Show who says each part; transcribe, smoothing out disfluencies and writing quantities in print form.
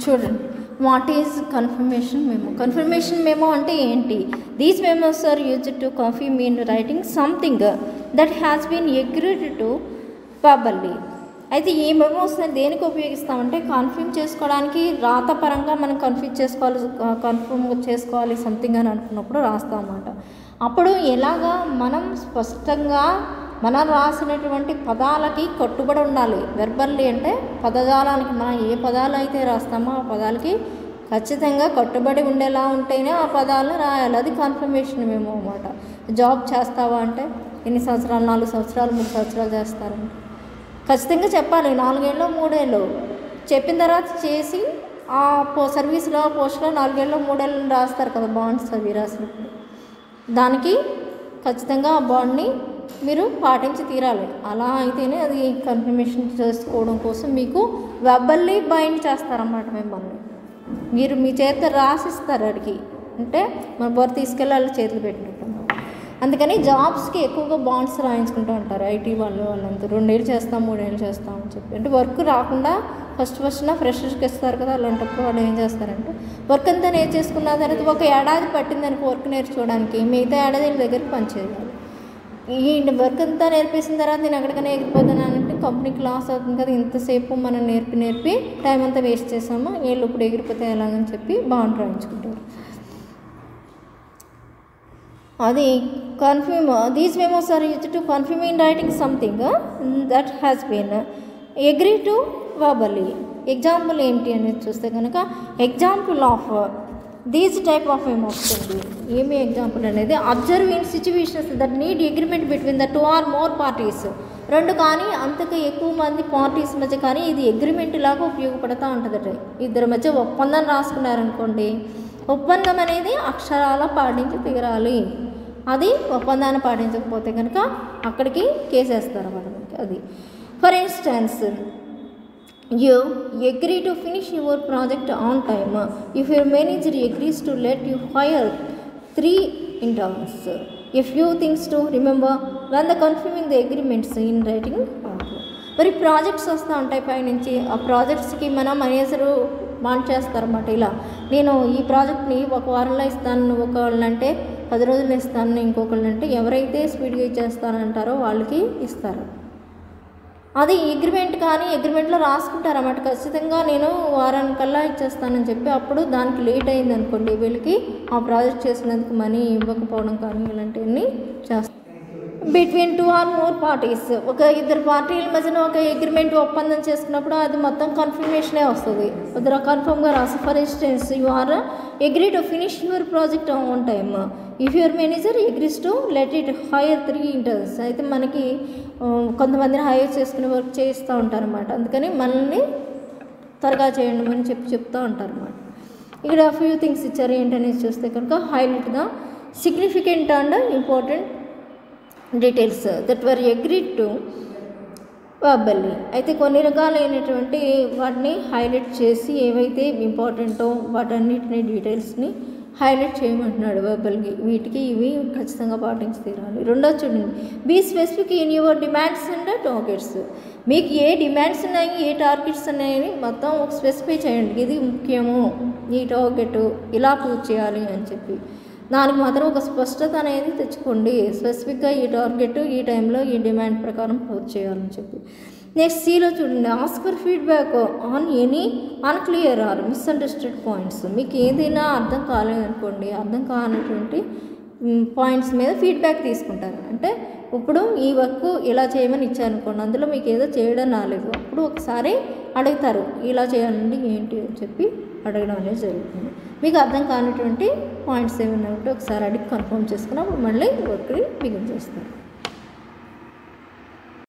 Speaker 1: చూడండి, what is confirmation memo. Confirmation memo అంటే ఏంటి? These memos are used to confirm in writing something that has been agreed to verbally. అయితే ఈ మెమోస్ని దేనికి ఉపయోగిస్తామంటే confirm చేసుకోవడానికి, రాతపరంగా మనం కన్ఫర్మ్ చేసుకోవాలి సంథింగ్ అని అనుకున్నప్పుడు రాస్తాం అన్నమాట. అప్పుడు ఎలాగా మనం స్పష్టంగా మనం రాసినటువంటి పదాలకి కట్టుబడి ఉండాలి. వెర్బల్లీ అంటే పదజాలానికి మనం ఏ పదాలు అయితే రాస్తామో ఆ పదాలకి ఖచ్చితంగా కట్టుబడి ఉండేలా ఉంటేనే ఆ పదాలను రాయాలి. అది కన్ఫర్మేషన్ మెమో అన్నమాట. జాబ్ చేస్తావా అంటే ఎన్ని సంవత్సరాలు, 4 సంవత్సరాలు 3 సంవత్సరాలు చేస్తారంటే ఖచ్చితంగా చెప్పాలి. 4 ఏళ్ళు 3 ఏళ్ళు చెప్పిన తర్వాత చేసి ఆ సర్వీస్లో పోస్ట్లో 4 ఏళ్ళు 3 ఏళ్ళు రాస్తారు కదా బాండ్స్, అవి రాసినప్పుడు దానికి ఖచ్చితంగా ఆ బాండ్ని మీరు పాటించి తీరాలి. అలా అయితేనే అది కన్ఫర్మేషన్ చేసుకోవడం కోసం మీకు వెర్బల్లీ బైండ్ చేస్తారన్నమాట. మిమ్మల్ని మీరు మీ చేతితో రాసిస్తారు అడిగి, అంటే మన బోర్ తీసుకెళ్ళి చేతులు పెట్టుకుంటాం. అందుకని జాబ్స్కి ఎక్కువగా బాండ్స్ రాయించుకుంటూ ఉంటారు ఐటీ వాళ్ళంతా. 2 ఏళ్ళు చేస్తాం 3 ఏళ్ళు చేస్తాం అని చెప్పి. అంటే వర్క్ రాకుండా ఫస్ట్ ఫ్రెషర్స్కి ఇస్తారు కదా, అలాంటప్పుడు వాళ్ళు ఏం చేస్తారంటే వర్క్ అంతా నేర్చేసుకున్న తర్వాత 1 ఏడాది పట్టిందనుకో వర్క్ నేర్చుకోవడానికి, మిగతా ఏడాది వీళ్ళ దగ్గరికి పనిచేయాలి. ఈ వర్క్ అంతా నేర్పేసిన తర్వాత నేను ఎక్కడికైనా ఎగిరిపోతానంటే కంపెనీకి లాస్ అవుతుంది కదా, ఇంతసేపు మనం నేర్పి టైం అంతా వేస్ట్ చేసాము, వీళ్ళు ఇప్పుడు ఎగిరిపోతే ఎలాగని చెప్పి బాండ్ రాయించుకుంటారు. అది confirm. These memos are used to confirm in writing something that has been agree to verbally. Example ఏంటి అనేది చూస్తే కనుక example of these type of memos ఉంది. ఏమి ఎగ్జాంపుల్ అనేది? Observe in situations that need agreement between the 2 or more parties. 2 కానీ అంతకు ఎక్కువ మంది పార్టీస్ మధ్య కానీ ఇది అగ్రిమెంట్ లాగా ఉపయోగపడుతూ ఉంటుందట. ఇద్దరి మధ్య ఒప్పందం రాసుకున్నారనుకోండి, ఒప్పందం అనేది అక్షరాల పాటించి తీరాలి. అది ఒప్పందాన్ని పాటించకపోతే కనుక అక్కడికి కేసేస్తారు అన్నమాట. అది for instance, you agree to finish your project on time if your manager agrees to let you hire 3 interns. A few things to remember when the confirming the agreements in writing. మరి projects వస్తూ ఉంటాయి పైనుంచి. ఆ ప్రాజెక్ట్స్కి మన manager bond చేస్తారన్నమాట. ఇలా నేను ఈ ప్రాజెక్ట్ని 1 వారంలో ఇస్తాను, ఒకళ్ళంటే 10 రోజులు ఇస్తాను, ఇంకొకళ్ళంటే ఎవరైతే స్పీడ్గా ఇచ్చేస్తానంటారో వాళ్ళకి ఇస్తారు. అది అగ్రిమెంట్ కానీ అగ్రిమెంట్లో రాసుకుంటారన్నమాట. ఖచ్చితంగా నేను వారానికల్లా ఇచ్చేస్తానని చెప్పి. అప్పుడు దానికి లేట్ అయింది అనుకోండి, వీళ్ళకి ఆ ప్రాజెక్ట్ చేసినందుకు మనీ ఇవ్వకపోవడం కానీ ఇలాంటివన్నీ చేస్తారు. బిట్వీన్ 2 or more పార్టీస్, ఒక 2 పార్టీల మధ్యన ఒక అగ్రిమెంట్ ఒప్పందం చేసుకున్నప్పుడు అది మొత్తం కన్ఫర్మేషనే వస్తుంది. కొద్దిగా కన్ఫర్మ్గా రాసి. For instance, you are agree to finish your project on time if your manager agrees to let it hire 3 interns. అయితే మనకి కొంతమందిని హైర్ చేసుకుని వర్క్ చేయిస్తూ ఉంటారన్నమాట. అందుకని మనల్ని త్వరగా చేయండి అని చెప్తూ ఉంటారన్నమాట. ఇక్కడ ఫ్యూ థింగ్స్ ఇచ్చారు. ఏంటనేది చూస్తే కనుక highlight the significant and important details that were agreed to verbally. అయితే కొన్ని రకాలైనటువంటి వాటిని హైలైట్ చేసి ఏవైతే ఇంపార్టెంటో వాటన్నిటిని డీటెయిల్స్ని హైలైట్ చేయమంటున్నాడు వెర్బల్కి. వీటికి ఇవి ఖచ్చితంగా పాటించి తీరాలి. రెండోది చూడండి, be specific in your demands and targets. మీకు ఏ డిమాండ్స్ ఉన్నాయి, ఏ టార్గెట్స్ ఉన్నాయని మొత్తం స్పెసిఫై చేయండి. ఇది ముఖ్యము, ఈ టార్గెట్ ఇలా పూర్తి చేయాలి అని చెప్పి దానికి మాత్రం ఒక స్పష్టత అనేది తెచ్చుకోండి. స్పెసిఫిక్గా ఈ టార్గెట్ ఈ టైంలో ఈ డిమాండ్ ప్రకారం పూర్తి చేయాలని చెప్పి. నెక్స్ట్ సీలో చూడండి, ask for feedback on any unclear or misunderstood points. మీకు ఏదైనా అర్థం కాలేదనుకోండి, అర్థం కానటువంటి పాయింట్స్ మీద ఫీడ్బ్యాక్ తీసుకుంటారు. అంటే ఇప్పుడు ఈ వర్క్ ఇలా చేయమని ఇచ్చారనుకోండి, అందులో మీకు ఏదో చేయడం రాలేదు, అప్పుడు ఒకసారి అడుగుతారు ఇలా చేయాలండి ఏంటి అని చెప్పి అడగడం అనేది జరుగుతుంది. మీకు అర్థం కానటువంటి పాయింట్స్ ఏమైనా ఉంటే ఒకసారి అడిగి కన్ఫర్మ్ చేసుకుని అప్పుడు మళ్ళీ వర్క్ని బిగిన్ చేస్తారు.